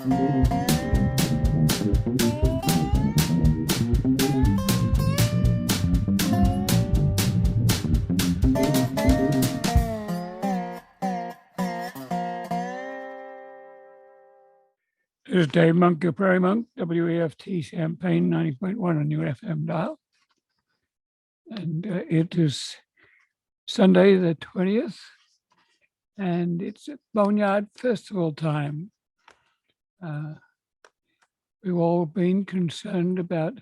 This is Dave Monk, your Prairie Monk, WEFT Champaign 90.1 on your FM dial. And it is Sunday the 20th, and it's Boneyard Festival time. We've all been concerned about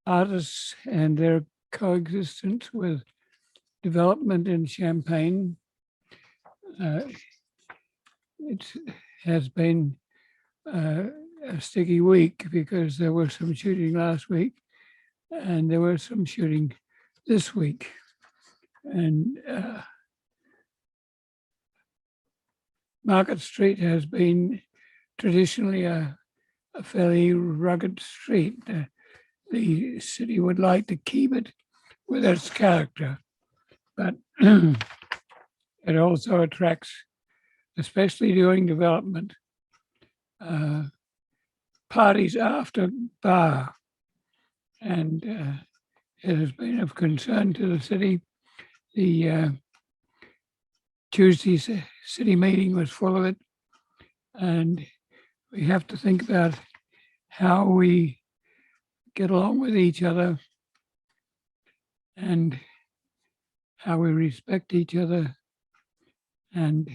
artists and their coexistence with development in Champaign. It has been a sticky week because there was some shooting last week and there was some shooting this week. And Market Street has been traditionally a fairly rugged street. The city would like to keep it with its character, but it also attracts, especially during development, parties after bar. And it has been of concern to the city. The Tuesday's city meeting was full of it. And we have to think about how we get along with each other and how we respect each other and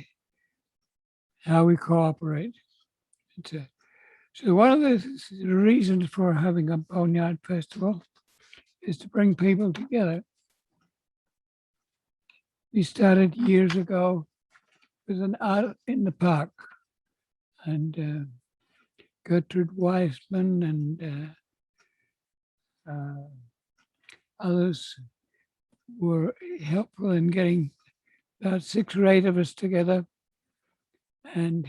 how we cooperate. So one of the reasons for having a Boneyard Festival is to bring people together. We started years ago with an art in the park, and Gertrude Weissman and others were helpful in getting about 6 or 8 of us together, and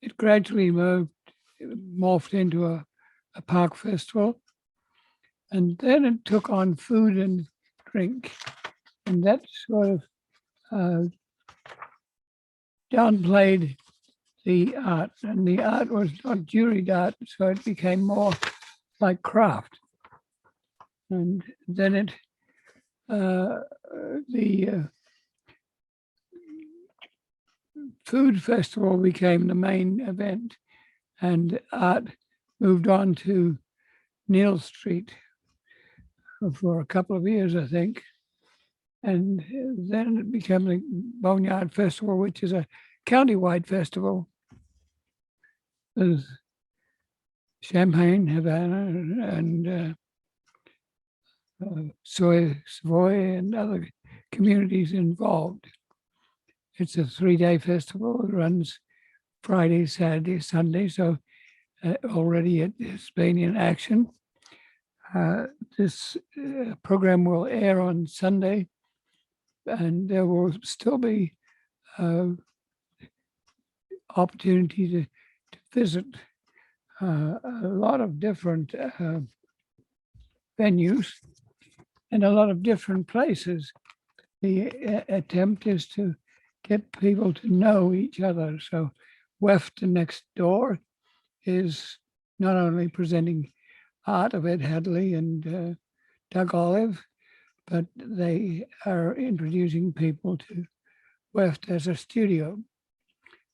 it gradually morphed into a park festival, and then it took on food and drink, and that sort of downplayed the art, and the art was not juried art, so it became more like craft. And then the food festival became the main event, and art moved on to Neal Street for a couple of years, I think. And then it became the Boneyard Festival, which is a county-wide festival with Champaign, Havana, and Savoy, and other communities involved. It's a 3-day festival. It runs Friday, Saturday, Sunday, so already it has been in action. This program will air on Sunday, and there will still be opportunity to visit a lot of different venues and a lot of different places. The attempt is to get people to know each other. So WEFT next door is not only presenting art of Ed Hadley and Doug Olive, but they are introducing people to WEFT as a studio.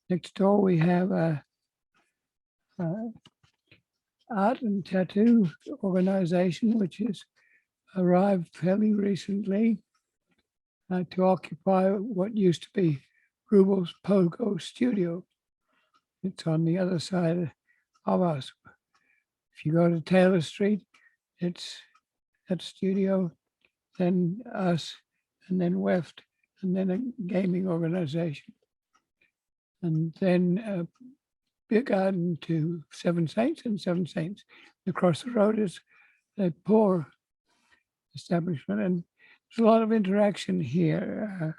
Next door, we have a art and tattoo organization, which has arrived fairly recently to occupy what used to be Rubel's Pogo Studio. It's on the other side of us. If you go to Taylor Street, it's that studio, then us, and then WEFT, and then a gaming organization. And then Beer Garden to Seven Saints, and Seven Saints across the road is a poor establishment. And there's a lot of interaction here.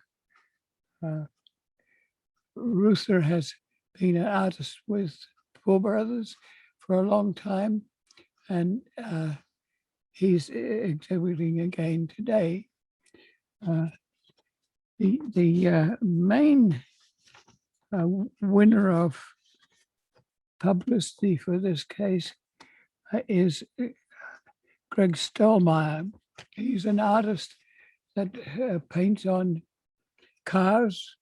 Ruther has been an artist with Poor Brothers for a long time, and he's exhibiting again today. The main winner of publicity for this case is Greg Stolmeyer. He's an artist that paints on cars,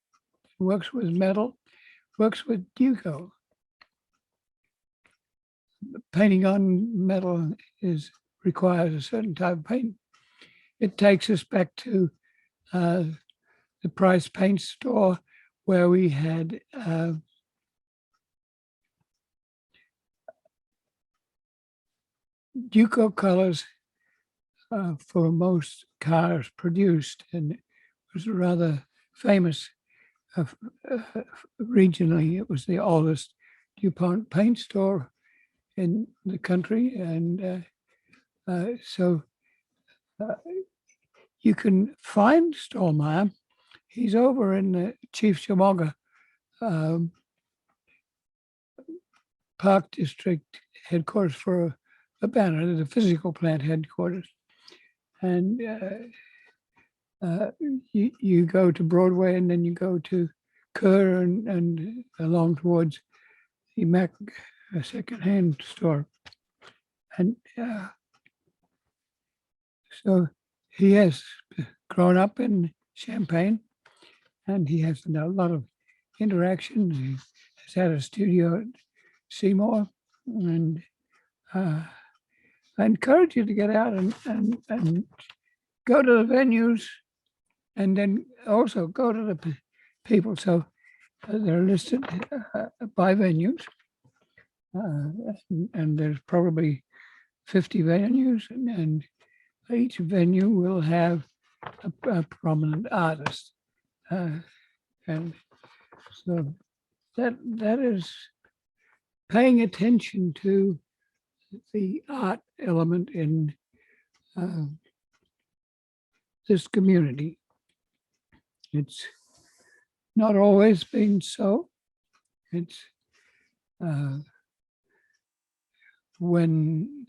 works with metal, works with Duco. Painting on metal requires a certain type of paint. It takes us back to the Price Paint Store, where we had Duco colors for most cars produced, and it was rather famous regionally. It was the oldest DuPont paint store in the country, and so you can find Stolmeyer. He's over in the Chief Chimoga Park District headquarters for Urbana, the physical plant headquarters. And you go to Broadway, and then you go to Kerr and along towards the Mac secondhand store. And so he has grown up in Champaign, and he has a lot of interactions. He has had a studio at Seymour, and I encourage you to get out and go to the venues, and then also go to the people. So they're listed by venues, and there's probably 50 venues, and each venue will have a prominent artist. And so that is paying attention to the art element in this community. It's not always been so. It's when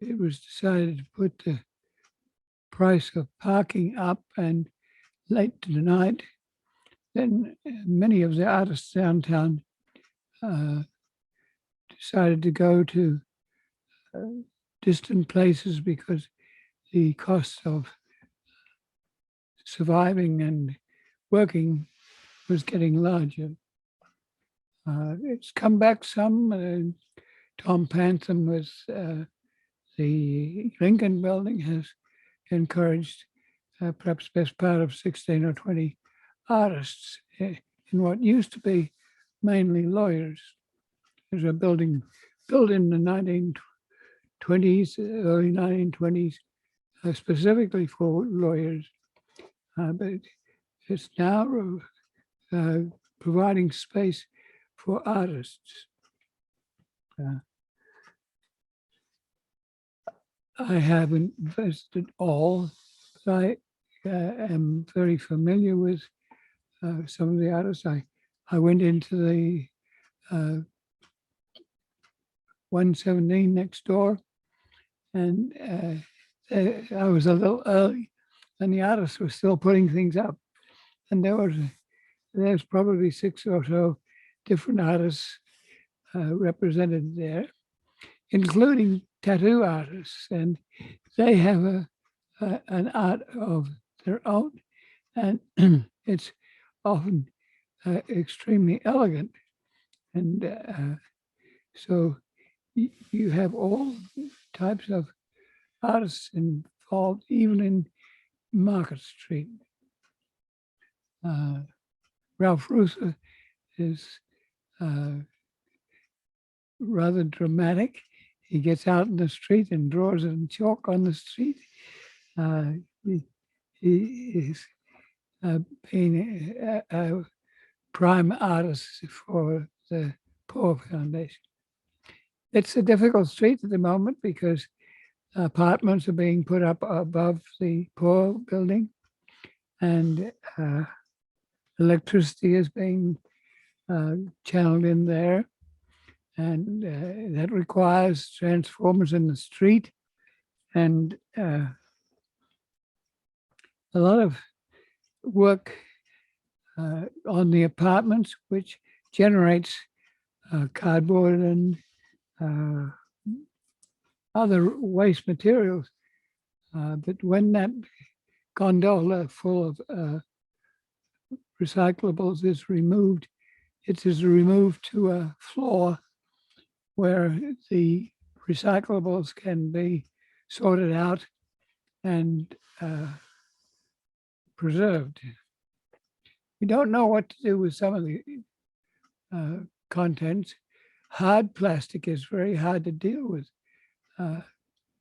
it was decided to put the price of parking up and late to the night, then many of the artists downtown decided to go to distant places because the cost of surviving and working was getting larger. It's come back some. Tom Pantham with the Lincoln Building has encouraged perhaps best part of 16 or 20 artists in what used to be mainly lawyers. There's a building built in the 1920s, early 1920s, specifically for lawyers, but it's now providing space for artists. I haven't visited all, but I am very familiar with some of the artists. I went into the 117 next door, and I was a little early, and the artists were still putting things up. And there's probably 6 or so different artists represented there, including tattoo artists, and they have an art of their own, and it's often extremely elegant. And so you have all types of artists involved, even in Market Street. Ralph Russo is rather dramatic. He gets out in the street and draws in chalk on the street. He is being a prime artist for the Poor Foundation. It's a difficult street at the moment because apartments are being put up above the Poor building, and electricity is being channeled in there. And that requires transformers in the street, and a lot of work on the apartments, which generates cardboard and uh, other waste materials. But when that gondola full of recyclables is removed, it is removed to a floor where the recyclables can be sorted out and preserved. We don't know what to do with some of the contents. Hard plastic is very hard to deal with.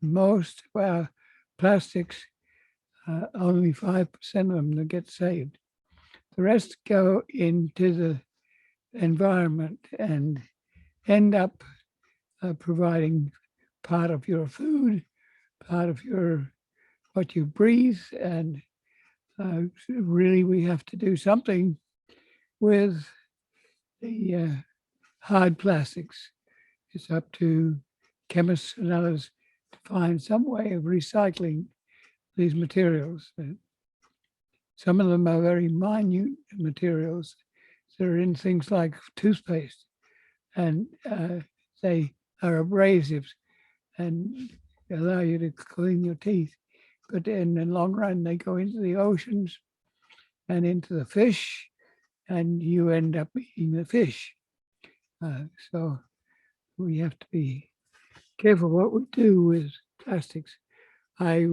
Most of our plastics, only 5% of them that get saved. The rest go into the environment and end up providing part of your food, part of your what you breathe, and really we have to do something with the hard plastics. It's up to chemists and others to find some way of recycling these materials. Some of them are very minute materials. They're in things like toothpaste, and they are abrasives and allow you to clean your teeth. But in the long run, they go into the oceans and into the fish, and you end up eating the fish. So we have to be careful what we do with plastics. I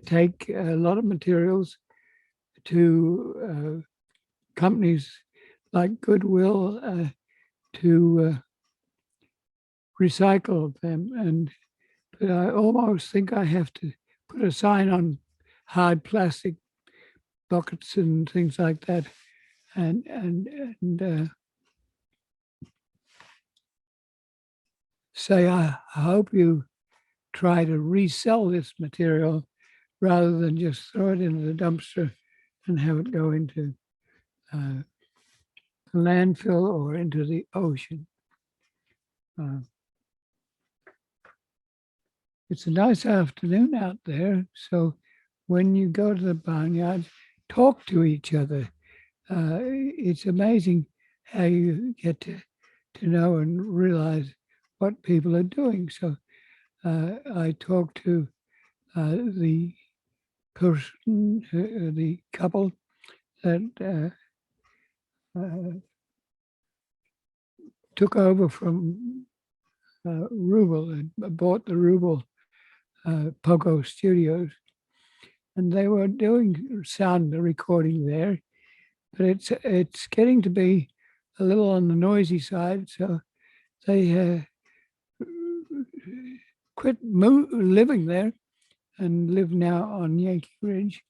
take a lot of materials to companies like Goodwill to recycle them, but I almost think I have to put a sign on hard plastic buckets and things like that, and say I hope you try to resell this material rather than just throw it into the dumpster and have it go into the landfill or into the ocean. It's a nice afternoon out there, so when you go to the barnyard, talk to each other. It's amazing how you get to know and realize what people are doing. So I talked to the person, the couple that took over from Rubel and bought the Rubel Pogo Studios, and they were doing sound recording there, but it's getting to be a little on the noisy side, so they quit living there and live now on Yankee Ridge,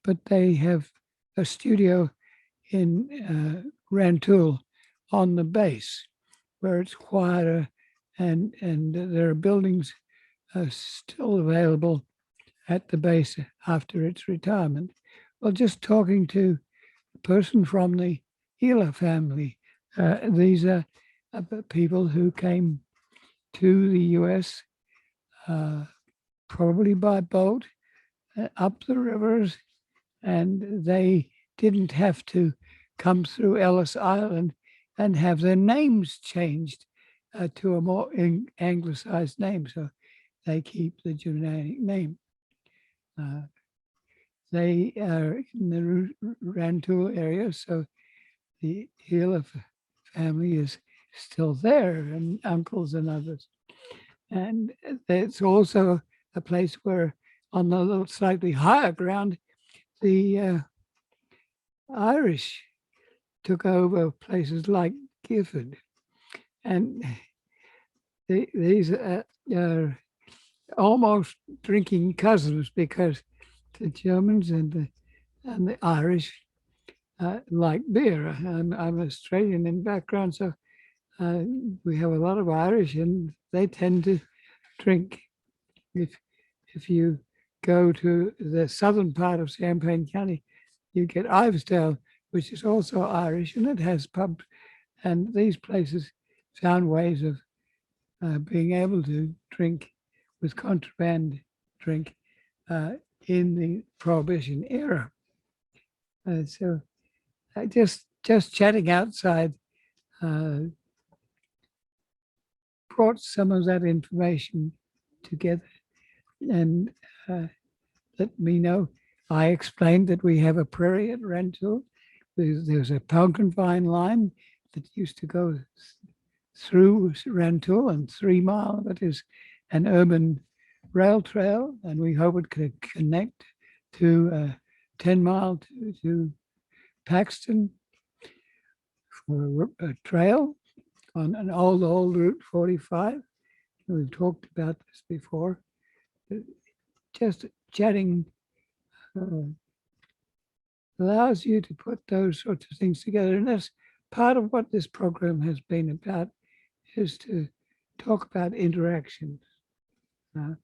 but they have a studio in Rantoul on the base where it's quieter, and there are buildings still available at the base after its retirement. Well, just talking to a person from the Gila family, these are people who came to the US probably by boat up the rivers, and they didn't have to come through Ellis Island and have their names changed to a more anglicized name. So they keep the Germanic name. They are in the Rantoul area, so the Gila family is still there, and uncles and others. And it's also a place where, on the little slightly higher ground, the Irish took over places like Gifford. And these are almost drinking cousins, because the Germans and the Irish like beer. I'm Australian in background, so we have a lot of Irish, and they tend to drink. If you go to the southern part of Champaign County, you get Iversdale, which is also Irish, and it has pubs. And these places found ways of being able to drink with contraband drink in the Prohibition era. So just chatting outside brought some of that information together and let me know. I explained that we have a prairie at Rantoul. There's a pumpkin vine line that used to go through Rantoul, and 3 mile that is an urban rail trail, and we hope it could connect to 10 mile to Paxton for a trail on an old Route 45. We've talked about this before. Just chatting allows you to put those sorts of things together. And that's part of what this program has been about, is to talk about interactions. So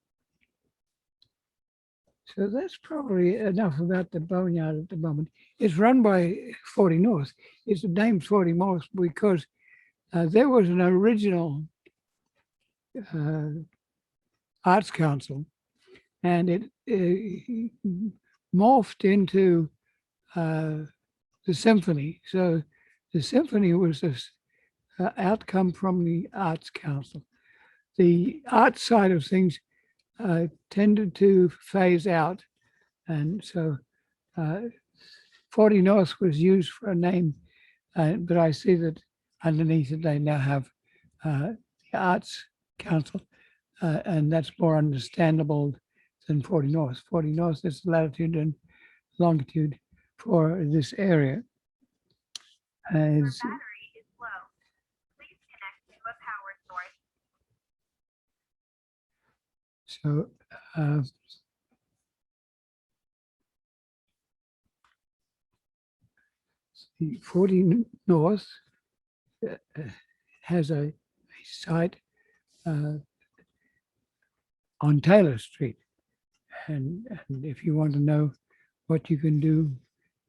that's probably enough about the boneyard at the moment. It's run by 40 North. It's named 40 North because there was an original Arts Council, and it morphed into the symphony. So the symphony was this outcome from the Arts Council. The art side of things tended to phase out, and so 40 North was used for a name, but I see that underneath it they now have the Arts Council, and that's more understandable than 40 North. 40 North is latitude and longitude for this area. Your battery is low. Please connect to a power source. So the 40 North has a site on Taylor Street. And if you want to know what you can do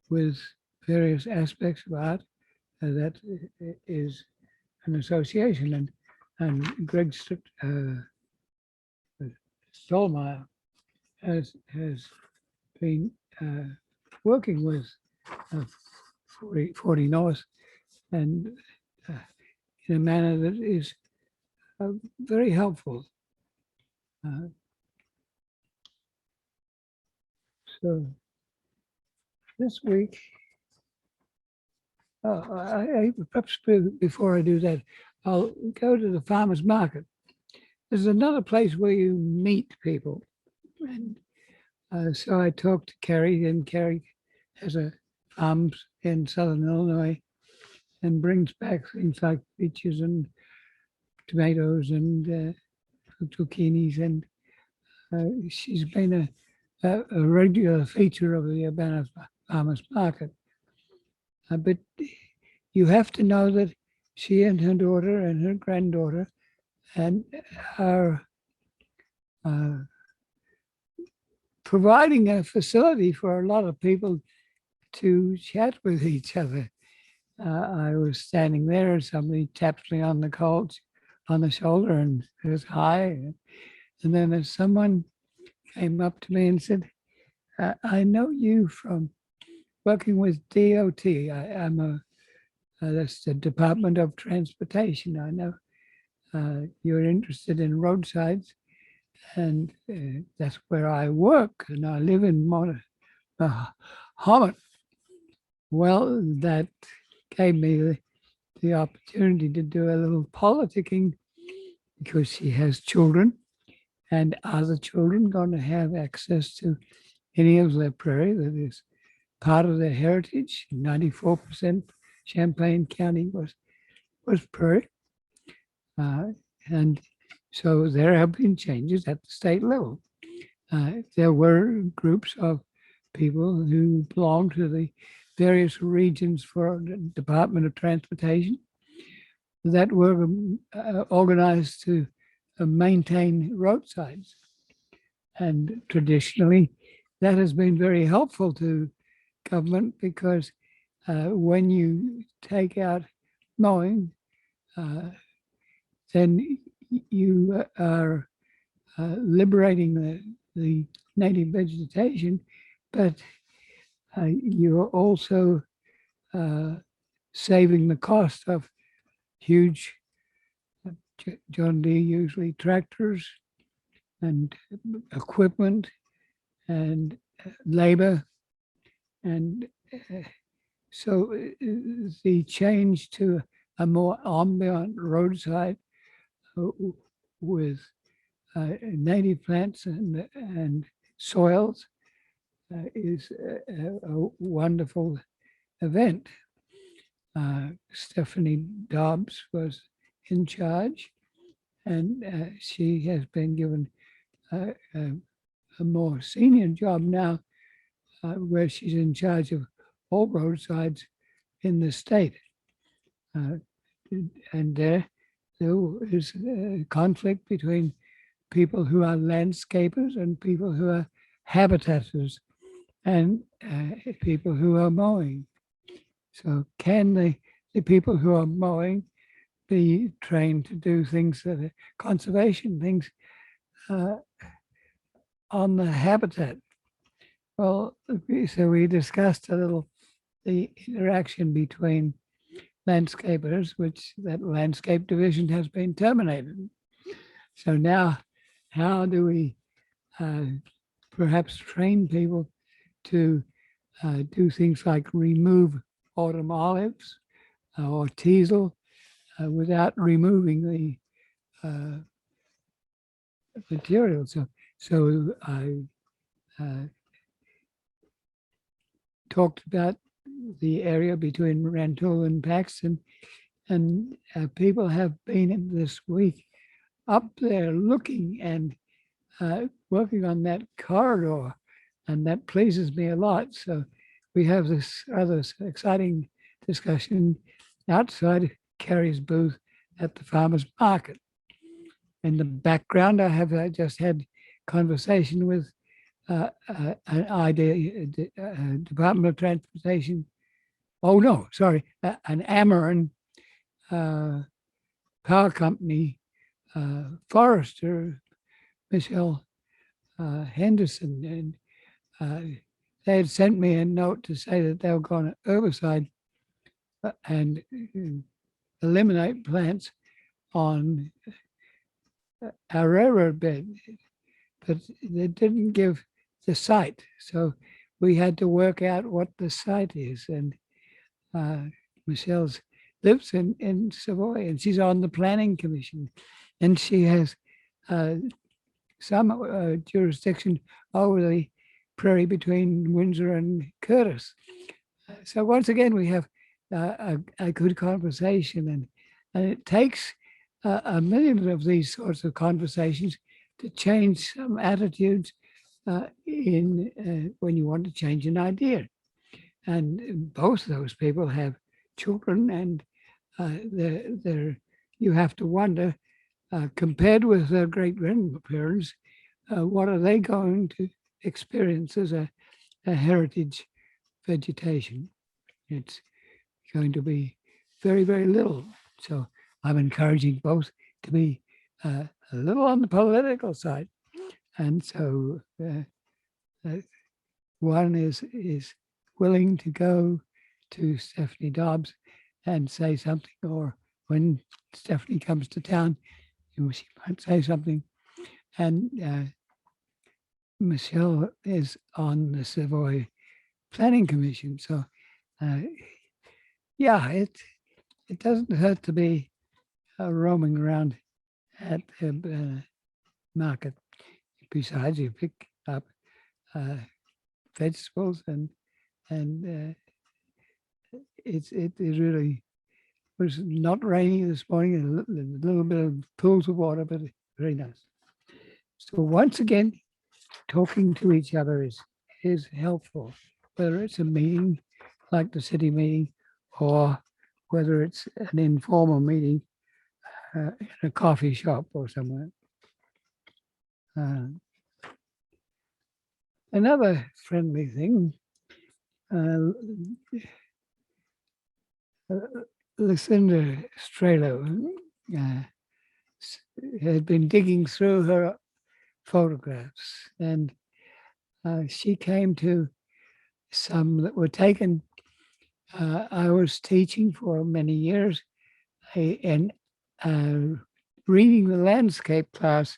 with various aspects of art, that is an association. And Greg Stolmeyer has been working with 40 North, and in a manner that is very helpful. So this week, perhaps before I do that, I'll go to the farmer's market. There's another place where you meet people. And so I talked to Kerry, and Kerry has a farms in Southern Illinois and brings back things like peaches and tomatoes and zucchinis. And she's been a regular feature of the Urbana Farmers Market. But you have to know that she and her daughter and her granddaughter and are providing a facility for a lot of people to chat with each other. I was standing there and somebody taps me on the shoulder and says hi. And then there's someone came up to me and said, I know you from working with DOT. I'm that's the Department of Transportation. I know you're interested in roadsides, and that's where I work, and I live in Hommit. Well, that gave me the opportunity to do a little politicking, because she has children, and are the children going to have access to any of their prairie that is part of their heritage? 94% Champaign County was prairie. And so there have been changes at the state level. There were groups of people who belong to the various regions for the Department of Transportation that were organized to maintain roadsides. And traditionally, that has been very helpful to government, because when you take out mowing, then you are liberating the native vegetation, but you're also saving the cost of huge John Deere usually tractors and equipment and labor. And so the change to a more ambient roadside with native plants and soils is a wonderful event. Stephanie Dobbs was in charge, and she has been given a more senior job now, where she's in charge of all roadsides in the state. And there is a conflict between people who are landscapers and people who are habitators and people who are mowing. So can the people who are mowing be trained to do things that are conservation things on the habitat? Well, so we discussed a little the interaction between landscapers, which that landscape division has been terminated. So now, how do we perhaps train people to do things like remove autumn olives or teasel without removing the material? So I talked about the area between Rantoul and Paxton, and people have been in this week up there looking and working on that corridor, and that pleases me a lot. So we have this other exciting discussion outside Carrie's booth at the farmers market. In the background, I have just had conversation with an idea, Department of Transportation. Oh no, sorry, an Ameren power company forester, Michelle Henderson, and they had sent me a note to say that they were going to herbicide and eliminate plants on our railroad bed, but they didn't give the site. So we had to work out what the site is. And Michelle's lives in Savoy, and she's on the planning commission, and she has some jurisdiction over the prairie between Windsor and Curtis. So once again, we have a good conversation, and it takes a million of these sorts of conversations to change some attitudes when you want to change an idea. And both of those people have children, and you have to wonder, compared with their great grandparents, what are they going to experience as a heritage vegetation? It's going to be very, very little. So I'm encouraging both to be a little on the political side. And so one is willing to go to Stephanie Dobbs and say something, or when Stephanie comes to town, she might say something. And Michelle is on the Savoy Planning Commission. So yeah, it doesn't hurt to be roaming around at the market. Besides, you pick up vegetables, and it really was not rainy this morning. A little bit of pools of water, but very nice. So once again, talking to each other is helpful, whether it's a meeting like the city meeting, or whether it's an informal meeting in a coffee shop or somewhere. Another friendly thing, Lucinda Strelo had been digging through her photographs, and she came to some that were taken. I was teaching for many years an reading the landscape class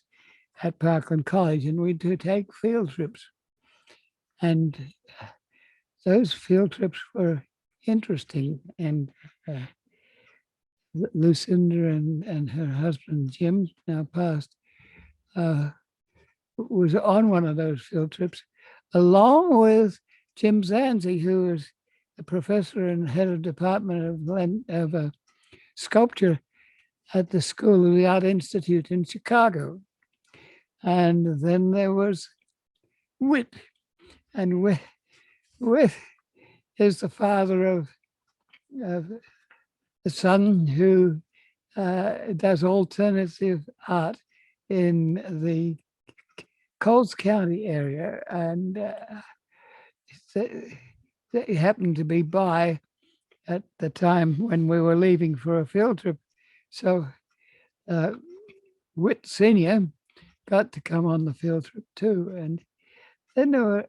at Parkland College, and we'd to take field trips. And those field trips were interesting. And Lucinda and her husband, Jim, now passed, was on one of those field trips, along with Jim Zanzi, who was the professor and head of department of sculpture at the School of the Art Institute in Chicago. And then there was Whit, and Whit is the father of the son who does alternative art in the Coles County area, and they happened to be by at the time when we were leaving for a field trip. So Whit Senior got to come on the field trip too. And then there were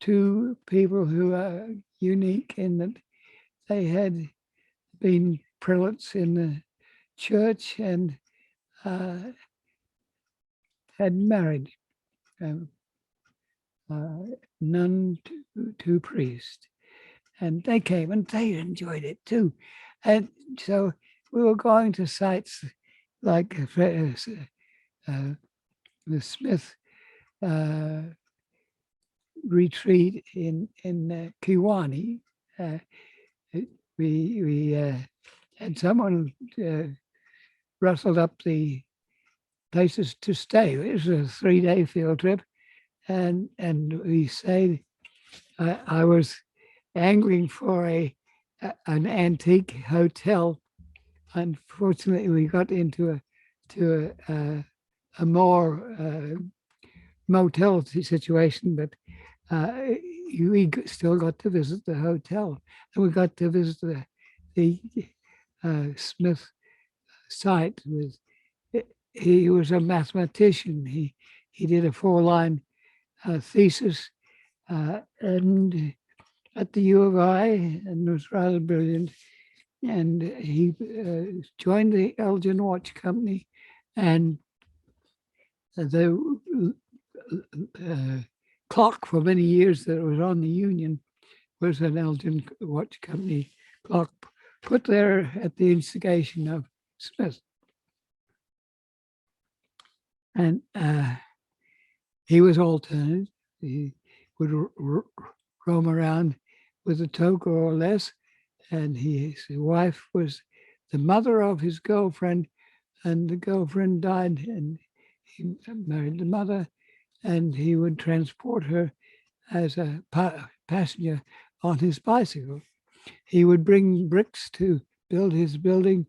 two people who are unique in that they had been prelates in the church and had married nun to priest. And they came and they enjoyed it too. And so we were going to sites like the Smith retreat in Kiwani. We had someone rustled up the places to stay. It was a 3-day field trip, and we stayed. I was angling for an antique hotel. Unfortunately, we got into a more motel situation, but we still got to visit the hotel, and we got to visit the Smith site. He was a mathematician. He did a 4-line thesis and at the U of I, and was rather brilliant. And he joined the Elgin Watch Company, and the clock for many years that was on the Union was an Elgin Watch Company clock put there at the instigation of Smith. And he was alternate. He would roam around with a toga or less, and his wife was the mother of his girlfriend, and the girlfriend died, and he married the mother, and he would transport her as a passenger on his bicycle. He would bring bricks to build his building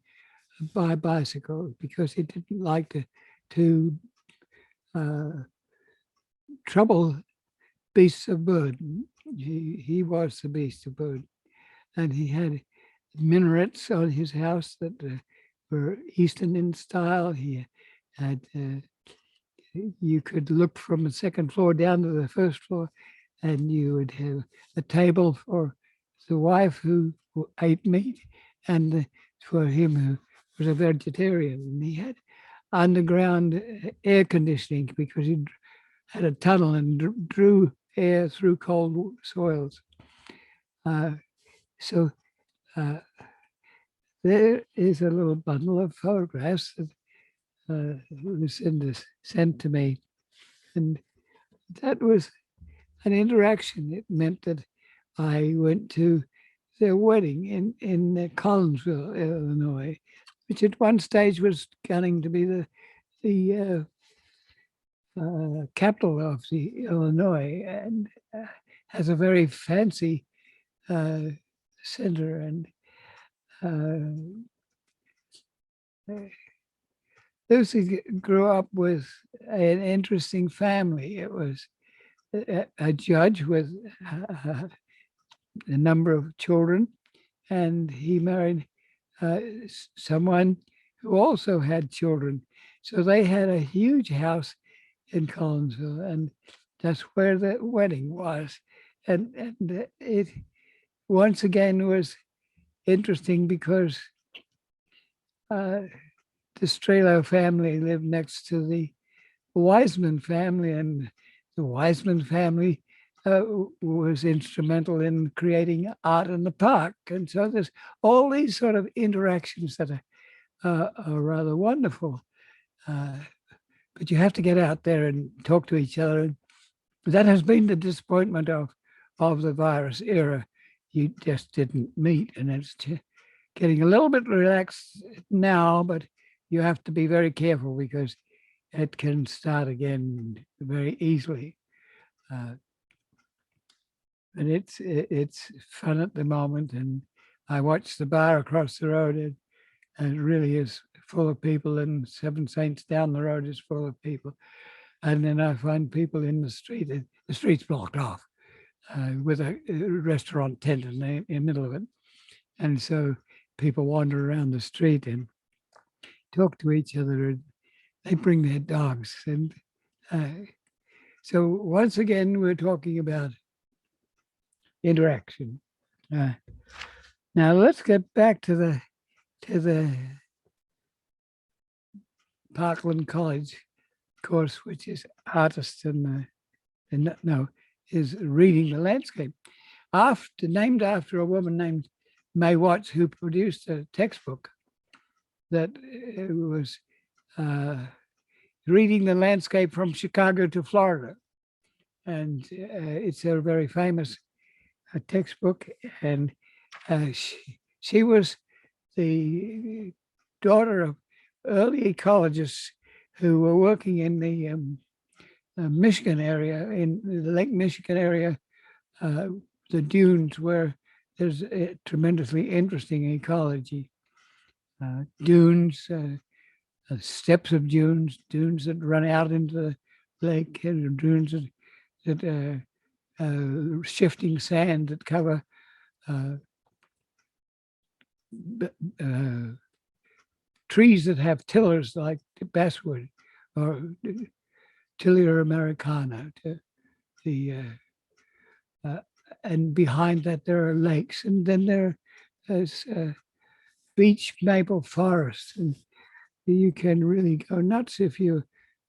by bicycle because he didn't like to trouble beasts of burden. He was the beast of burden. And he had minarets on his house that were Eastern in style. He had, you could look from the second floor down to the first floor, and you would have a table for the wife who ate meat and for him who was a vegetarian. And he had underground air conditioning because he had a tunnel and drew air through cold soils. So there is a little bundle of photographs that Lucinda sent to me. And that was an interaction. It meant that I went to their wedding in Collinsville, Illinois, which at one stage was gunning to be the capital of the Illinois, and has a very fancy center. And Lucy grew up with an interesting family. It was a judge with a number of children, and he married someone who also had children. So they had a huge house in Collinsville, and that's where the wedding was. And it once again was interesting because the Strelo family lived next to the Wiseman family, and the Wiseman family was instrumental in creating art in the park. And so there's all these sort of interactions that are rather wonderful. But you have to get out there and talk to each other. And that has been the disappointment of the virus era. You just didn't meet, and it's getting a little bit relaxed now, but you have to be very careful because it can start again very easily. And it's fun at the moment. And I watch the bar across the road, and it really is full of people. And Seven Saints down the road is full of people. And then I find people in the street. The street's blocked off with a restaurant tent in the middle of it, and so people wander around the street and talk to each other. And they bring their dogs, and so once again we're talking about interaction. Now let's get back to the Parkland College course, which is artists is reading the landscape. Named after a woman named May Watts, who produced a textbook that was reading the landscape from Chicago to Florida. And it's a very famous textbook. And she was the daughter of early ecologists who were working in the Michigan area, in the Lake Michigan area, the dunes, where there's a tremendously interesting ecology. Dunes, steps of dunes that run out into the lake, and dunes that shifting sand that cover trees that have tillers like basswood or Tilia americana. And behind that there are lakes, and then there's beech maple forest, and you can really go nuts if you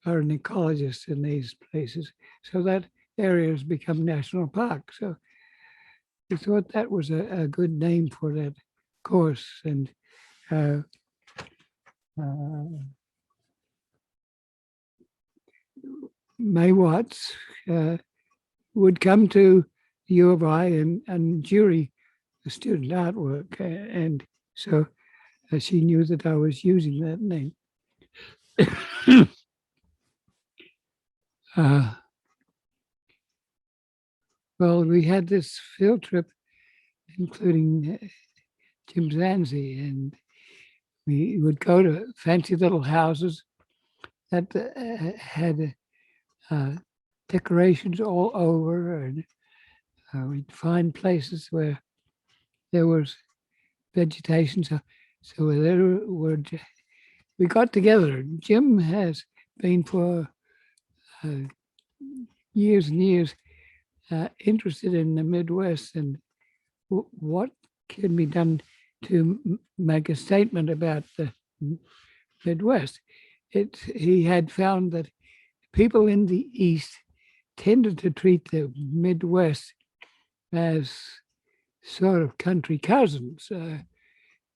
are an ecologist in these places. So that area has become national park. So I thought that was a good name for that course. And May Watts would come to U of I and jury the student artwork. And so she knew that I was using that name. Well, we had this field trip, including Jim Zanzi, and we would go to fancy little houses that had decorations all over, and we'd find places where there was vegetation. So there were, we got together. Jim has been for years and years interested in the Midwest and what can be done to make a statement about the Midwest. He had found that people in the East tended to treat the Midwest as sort of country cousins.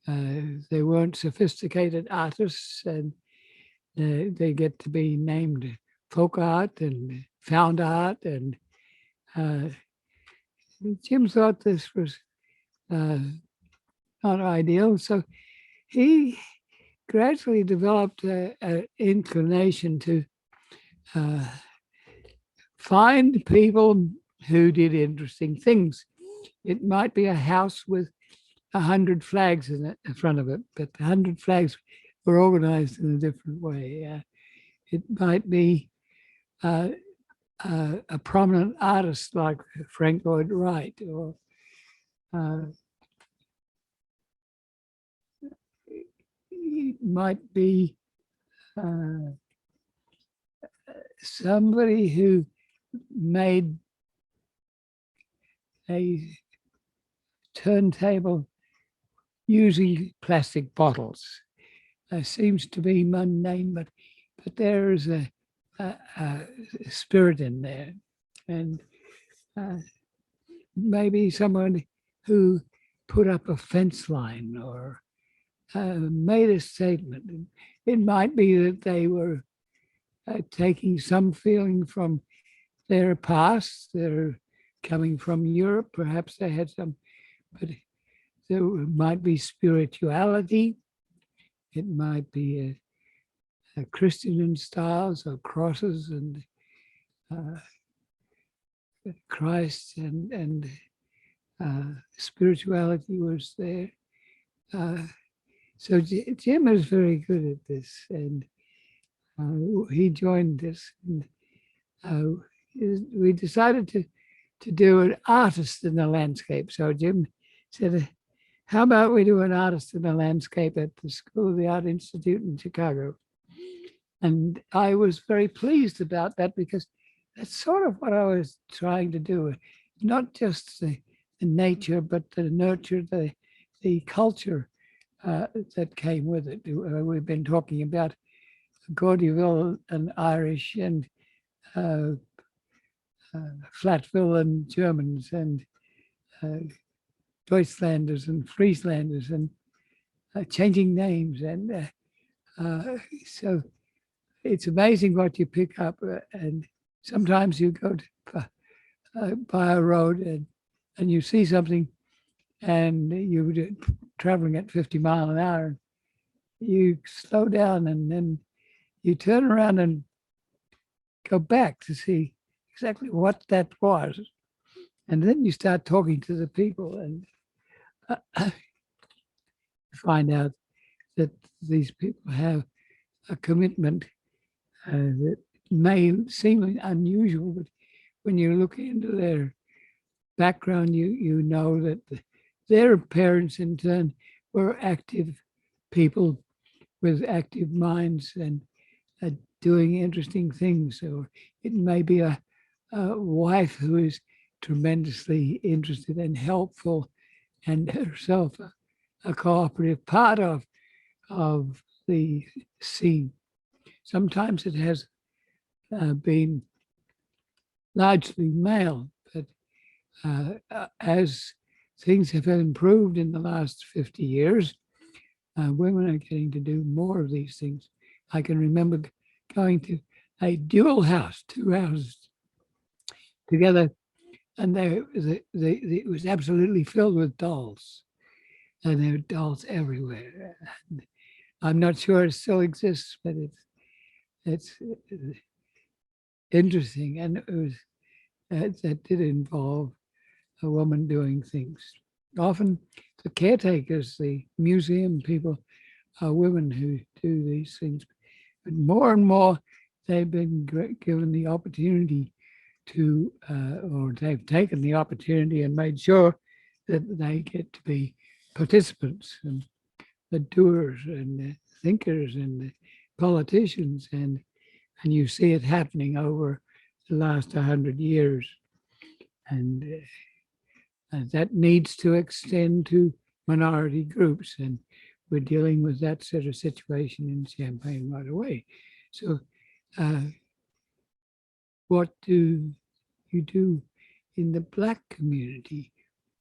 They weren't sophisticated artists, and they get to be named folk art and found art. And Jim thought this was not ideal. So he gradually developed an inclination to find people who did interesting things. It might be a house with 100 flags in front of it, but the 100 flags were organized in a different way. It might be a prominent artist like Frank Lloyd Wright, or it might be somebody who made a turntable using plastic bottles. seems to be mundane, but there is a spirit in there, and maybe someone who put up a fence line or made a statement. It might be that they were taking some feeling from their past. They're coming from Europe. Perhaps they had some, but there might be spirituality. It might be a Christian styles or crosses and uh, Christ and spirituality was there. So Jim is very good at this, and he joined us. And we decided to do an artist in the landscape. So Jim said, "How about we do an artist in the landscape at the School of the Art Institute in Chicago?" And I was very pleased about that because that's sort of what I was trying to do, not just the nature, but the nurture, the culture that came with it. We've been talking about Gaudieville and Irish and uh, Flatville and Germans and Deutschlanders and Frieslanders and changing names. And so it's amazing what you pick up. And sometimes you go to, by a road and you see something and you're traveling at 50 miles an hour. You slow down and then you turn around and go back to see exactly what that was. And then you start talking to the people and find out that these people have a commitment that may seem unusual, but when you look into their background, you know that their parents in turn were active people with active minds and doing interesting things. Or it may be a wife who is tremendously interested and helpful and herself a cooperative part of the scene. Sometimes it has been largely male, but as things have improved in the last 50 years, women are getting to do more of these things. I can remember going to a dual house, two houses together, and it was absolutely filled with dolls, and there were dolls everywhere. And I'm not sure it still exists, but it's interesting, and it was that did involve a woman doing things. Often the caretakers, the museum people, are women who do these things. But more and more, they've been given the opportunity to, or they've taken the opportunity and made sure that they get to be participants and the doers and the thinkers and the politicians. And you see it happening over the last 100 years. And that needs to extend to minority groups. And we're dealing with that sort of situation in Champaign right away. So what do you do in the Black community?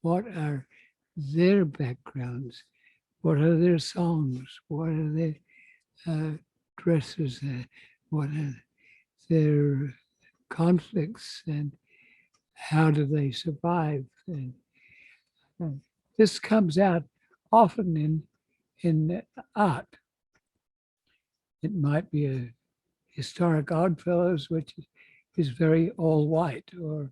What are their backgrounds? What are their songs? What are their dresses? What are their conflicts? And how do they survive? And this comes out often in art. It might be a historic Oddfellows, which is very all white, or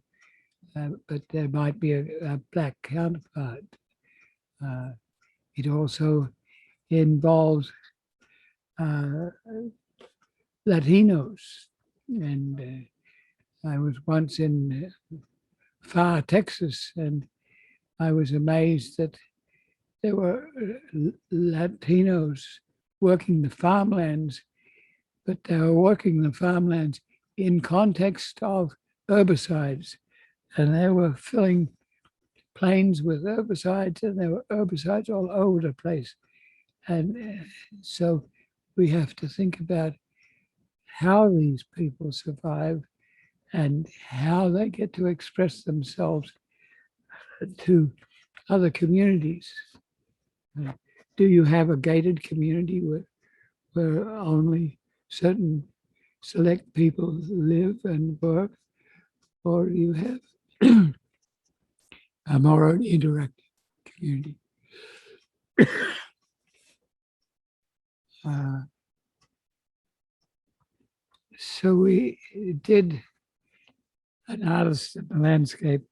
but there might be a Black counterpart. It also involves Latinos, and I was once in far Texas, and I was amazed that there were Latinos working the farmlands, but they were working the farmlands in context of herbicides, and they were filling plains with herbicides, and there were herbicides all over the place. And so we have to think about how these people survive and how they get to express themselves to other communities. Do you have a gated community where only certain select people live and work, or do you have a more interactive community? So we did an artist in the landscape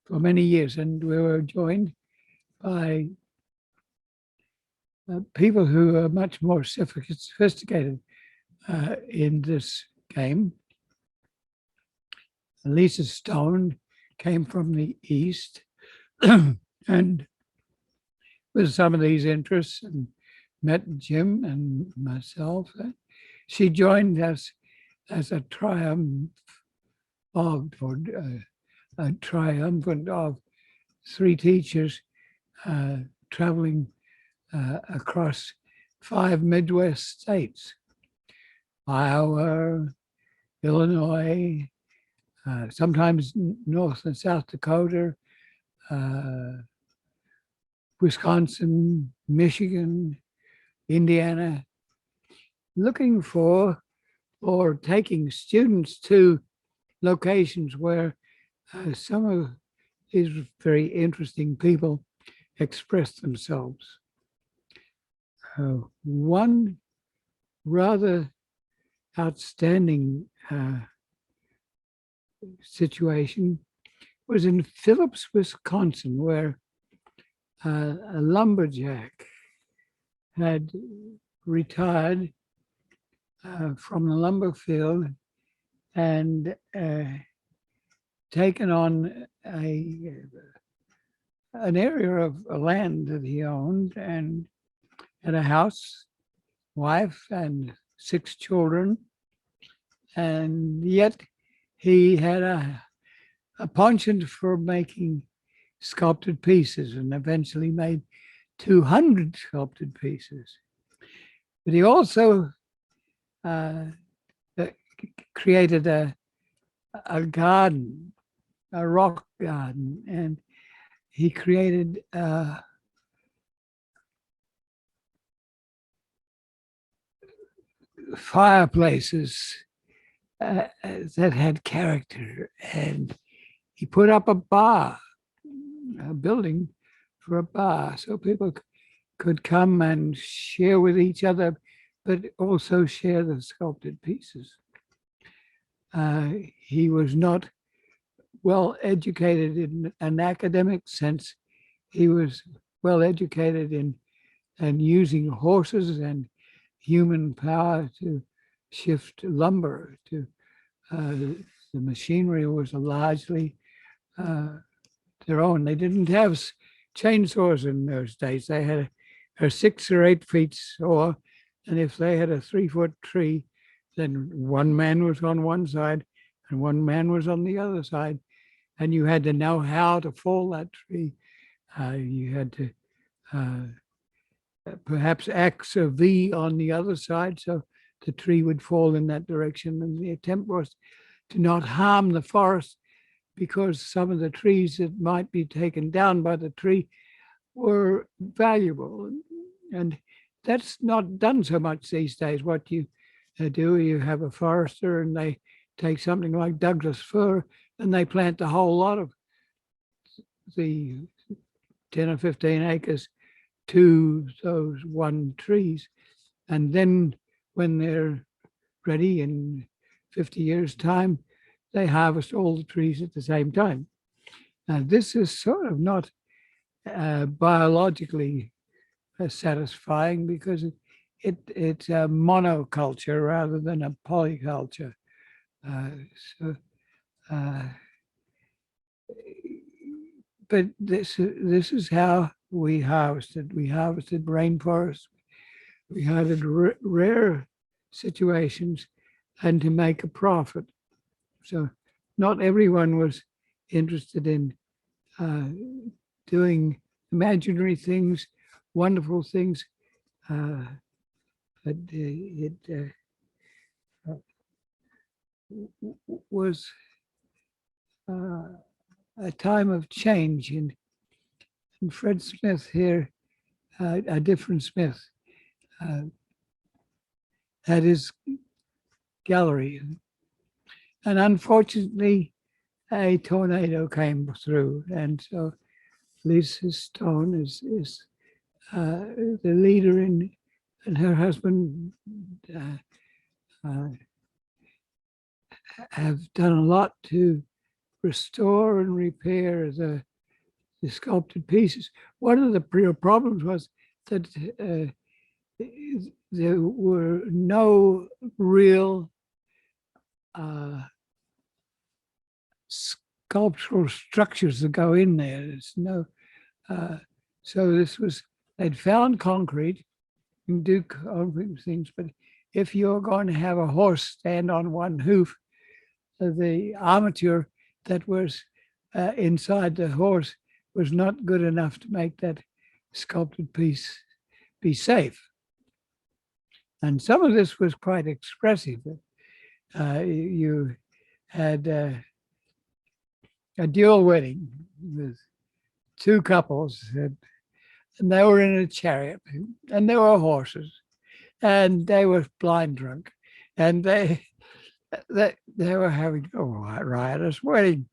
for many years, and we were joined by people who are much more sophisticated in this game. Lisa Stone came from the East, and with some of these interests, and met Jim and myself. She joined us as a triumphant of three teachers traveling across 5 Midwest states: Iowa, Illinois, sometimes North and South Dakota, Wisconsin, Michigan, Indiana, looking for or taking students to locations where some of these very interesting people express themselves. One rather outstanding situation was in Phillips, Wisconsin, where a lumberjack had retired from the lumber field and taken on an area of land that he owned and had a house, wife, and 6 children. And yet he had a penchant for making sculpted pieces and eventually made 200 sculpted pieces. But he also created a garden, a rock garden, and he created fireplaces that had character, and he put up a bar, a building for a bar, so people could come and share with each other, but also share the sculpted pieces. He was not well educated in an academic sense. He was well educated in using horses and human power to shift lumber. To the machinery was largely their own. They didn't have chainsaws in those days. They had a 6 or 8 feet saw, and if they had a 3-foot tree, then one man was on one side and one man was on the other side, and you had to know how to fall that tree. You had to perhaps X or V on the other side, so the tree would fall in that direction. And the attempt was to not harm the forest, because some of the trees that might be taken down by the tree were valuable. And that's not done so much these days. What you do, you have a forester and they take something like Douglas fir and they plant the whole lot of the 10 or 15 acres to those one trees. And then when they're ready in 50 years' time, they harvest all the trees at the same time. Now, this is sort of not biologically satisfying, because it's a monoculture rather than a polyculture. But this is how we harvested. We harvested rainforests. We harvested rare situations, and to make a profit. So not everyone was interested in doing imaginary things, wonderful things. but it was a time of change. And Fred Smith here, a different Smith, had his gallery. And unfortunately, a tornado came through. And so Lisa Stone is the leader and her husband have done a lot to restore and repair the sculpted pieces. One of the real problems was that there were no real sculptural structures that go in there. There's no, so this was, they'd found concrete and do concrete things, but if you're going to have a horse stand on one hoof, the armature that was inside the horse was not good enough to make that sculpted piece be safe. And some of this was quite expressive. You had a dual wedding with two couples, and they were in a chariot, and there were horses, and they were blind drunk, and they were having a riotous wedding.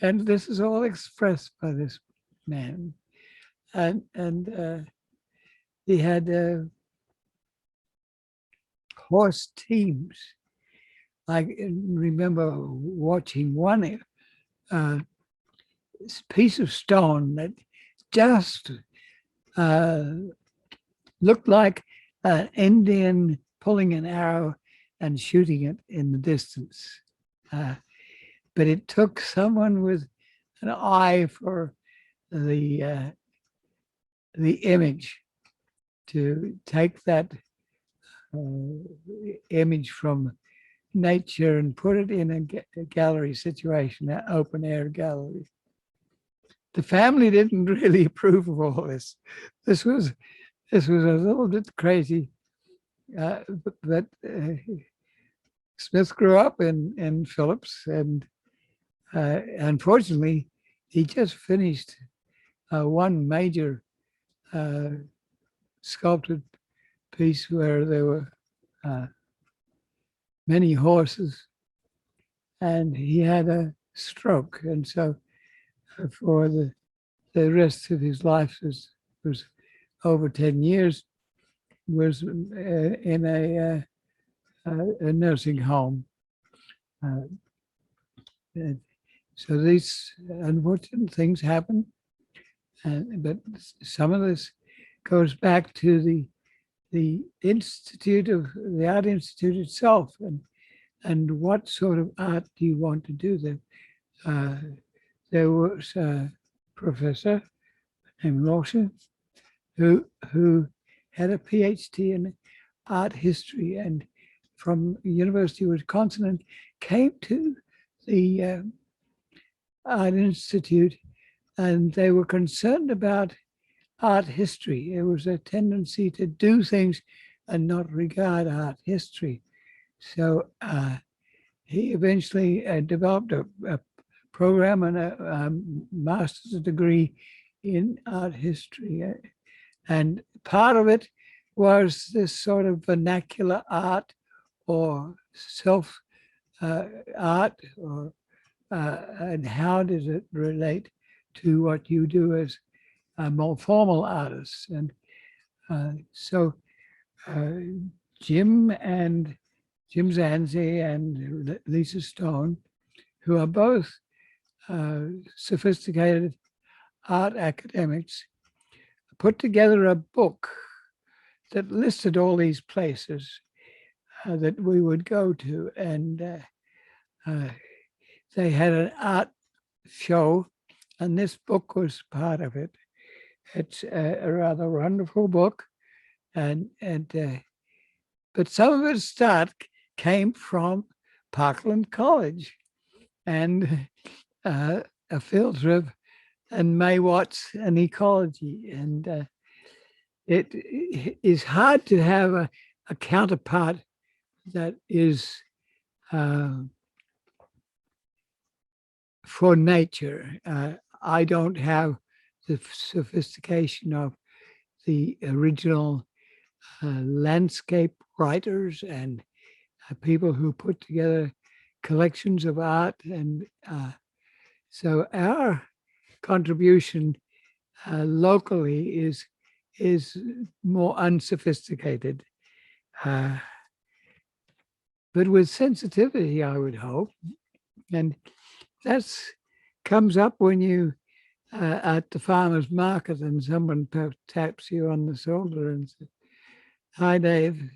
And this is all expressed by this man. And he had horse teams. I remember watching one piece of stone that just looked like an Indian pulling an arrow and shooting it in the distance. But it took someone with an eye for the image to take that image from nature and put it in a gallery situation, an open air gallery. The family didn't really approve of all this. This was a little bit crazy, but Smith grew up in Phillips, and unfortunately, he just finished one major sculpted piece where there were many horses, and he had a stroke, and so for the rest of his life was over 10 years, was in a nursing home. So these unfortunate things happen, but some of this goes back to the Institute of the Art Institute itself, and what sort of art do you want to do there? There was a professor named Lawson who had a PhD in art history, and from the University of Wisconsin, and came to the Art Institute, and they were concerned about art history. It was a tendency to do things and not regard art history. So he eventually developed a program and a master's degree in art history. And part of it was this sort of vernacular art or self art, or and how does it relate to what you do as more formal artists. And so Jim Zanzi and Lisa Stone, who are both sophisticated art academics, put together a book that listed all these places that we would go to. And they had an art show, and this book was part of it. It's a rather wonderful book, and but some of its start came from Parkland College and a field trip and May Watts and ecology. And it is hard to have a counterpart that is for nature. I don't have the sophistication of the original landscape writers and people who put together collections of art. And so our contribution locally is more unsophisticated, but with sensitivity, I would hope. And that's comes up when you at the farmer's market and someone taps you on the shoulder and says, "Hi, Dave."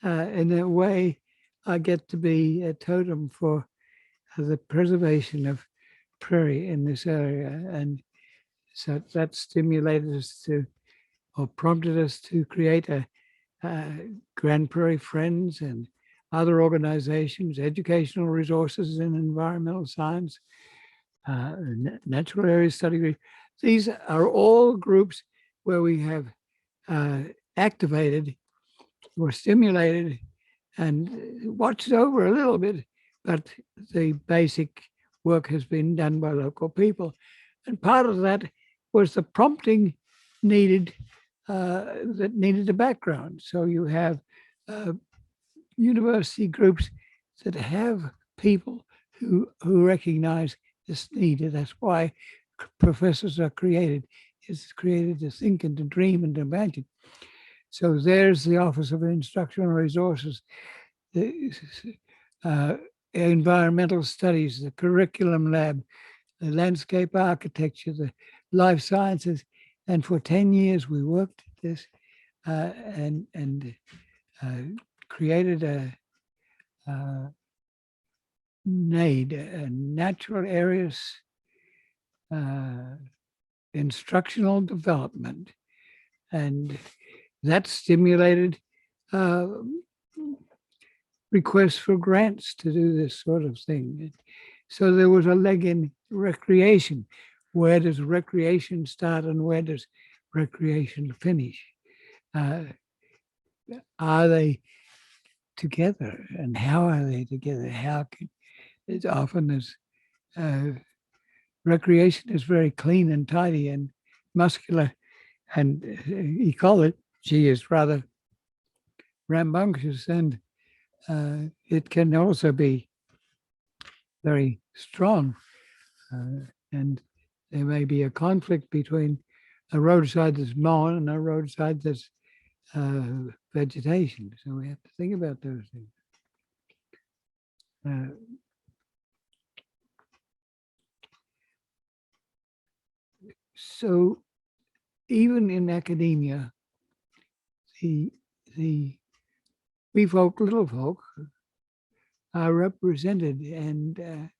In a way, I get to be a totem for the preservation of prairie in this area. And so that stimulated us to, or prompted us to create a Grand Prairie Friends and other organizations, educational resources in environmental science, natural area study group. These are all groups where we have activated or stimulated and watched over a little bit, but the basic work has been done by local people. And part of that was the prompting needed that needed a background. So you have university groups that have people who recognize this need. And that's why professors are created. It's created to think and to dream and to imagine. So there's the Office of Instructional Resources, the environmental studies, the curriculum lab, the landscape architecture, the life sciences. And for 10 years, we worked at this and created a NAID, a Natural Areas Instructional Development. And that stimulated requests for grants to do this sort of thing. So there was a leg in recreation. Where does recreation start and where does recreation finish? Are they together and how are they together? How can it often is recreation is very clean and tidy and muscular, and ecology is rather rambunctious, and it can also be very strong. And there may be a conflict between a roadside that's mown and a roadside that's vegetation. So we have to think about those things. So even in academia, the wee folk, little folk are represented and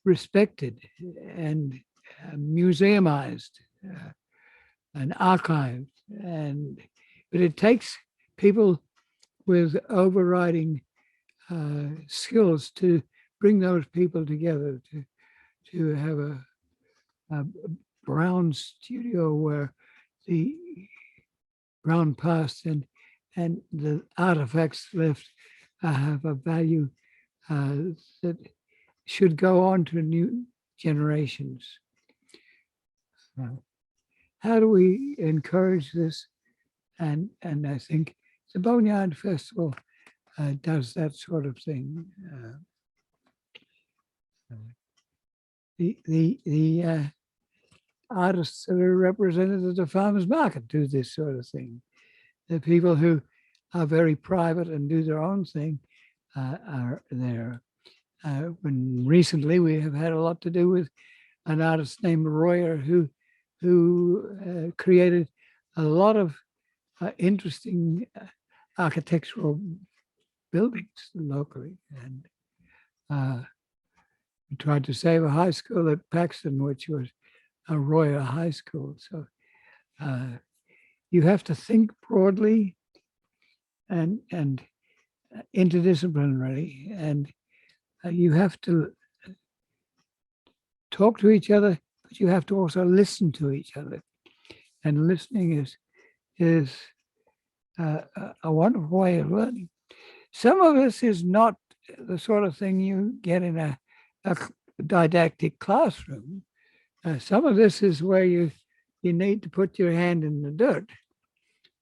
respected and museumized and archived. But it takes people with overriding skills to bring those people together, to have a Brown studio where the Brown past and the artifacts left have a value that should go on to new generations. How do we encourage this? And I think the Boneyard Festival does that sort of thing. The artists that are represented at the farmers market do this sort of thing. The people who are very private and do their own thing are there. When recently we have had a lot to do with an artist named Royer who created a lot of interesting architectural buildings locally, and we tried to save a high school at Paxton, which was a Royer High School. So you have to think broadly and interdisciplinarily, and you have to talk to each other, but you have to also listen to each other. And listening is a wonderful way of learning. Some of this is not the sort of thing you get in a didactic classroom. Some of this is where you need to put your hand in the dirt.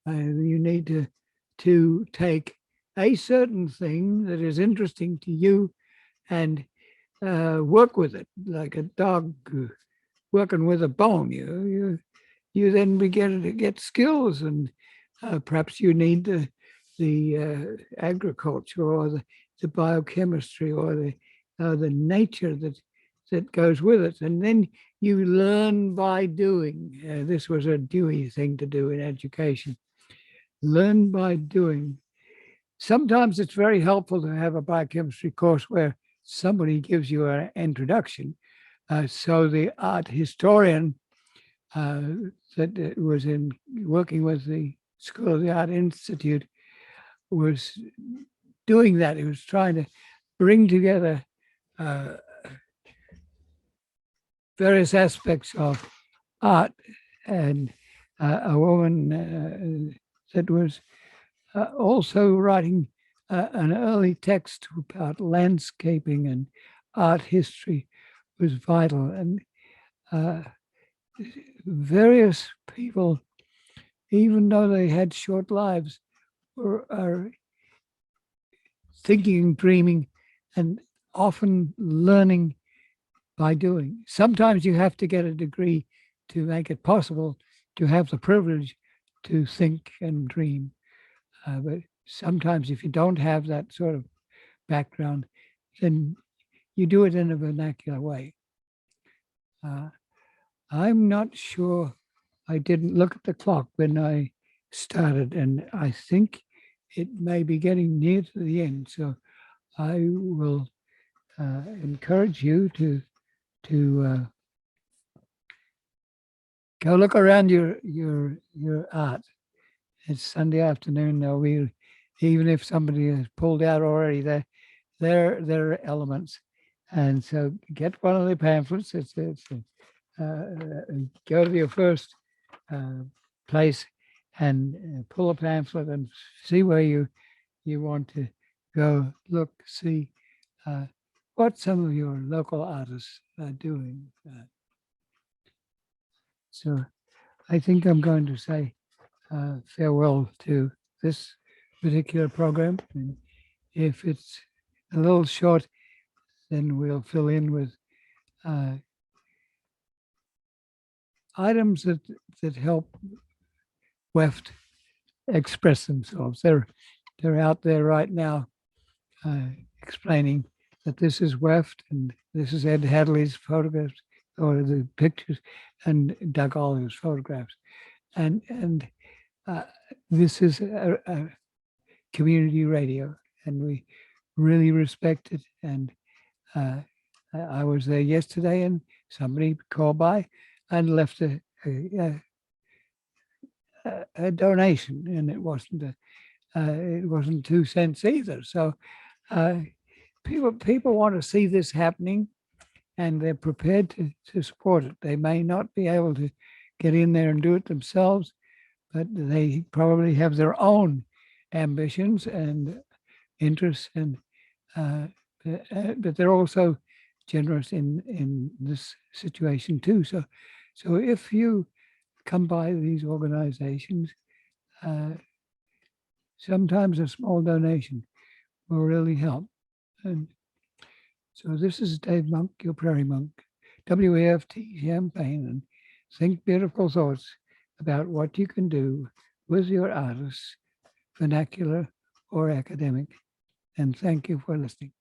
You need to take a certain thing that is interesting to you and work with it like a dog working with a bone. You then begin to get skills, and perhaps you need the agriculture or the biochemistry or the nature that goes with it, and then you learn by doing. This was a Dewey thing to do in education. Learn by doing. Sometimes it's very helpful to have a biochemistry course where somebody gives you an introduction. So the art historian that was in working with the School of the Art Institute was doing that. He was trying to bring together various aspects of art, and a woman that was also writing an early text about landscaping and art history was vital. And various people, even though they had short lives, are thinking, dreaming, and often learning by doing. Sometimes you have to get a degree to make it possible to have the privilege to think and dream. But sometimes if you don't have that sort of background, then you do it in a vernacular way. I'm not sure. I didn't look at the clock when I started, and I think it may be getting near to the end. So I will encourage you to go look around your art. It's Sunday afternoon. There'll be, even if somebody has pulled out already, there are elements, and so get one of the pamphlets. Go to your first place and pull a pamphlet and see where you want to go. Look, see what some of your local artists are doing. So I think I'm going to say farewell to this particular program. And if it's a little short, then we'll fill in with items that help WEFT express themselves. They're out there right now explaining that this is WEFT and this is Ed Hadley's photographs or the pictures and Doug Oliver's photographs. And this is a community radio, and we really respect it. And I was there yesterday, and somebody called by and left a donation, and it wasn't 2 cents either. So people want to see this happening, and they're prepared to support it. They may not be able to get in there and do it themselves, but they probably have their own ambitions and interests, and but they're also generous in this situation too. So if you come by these organizations, sometimes a small donation will really help. And so this is Dave Monk, your Prairie Monk, WAFT Champaign, and think beautiful thoughts about what you can do with your artists, vernacular or academic. And thank you for listening.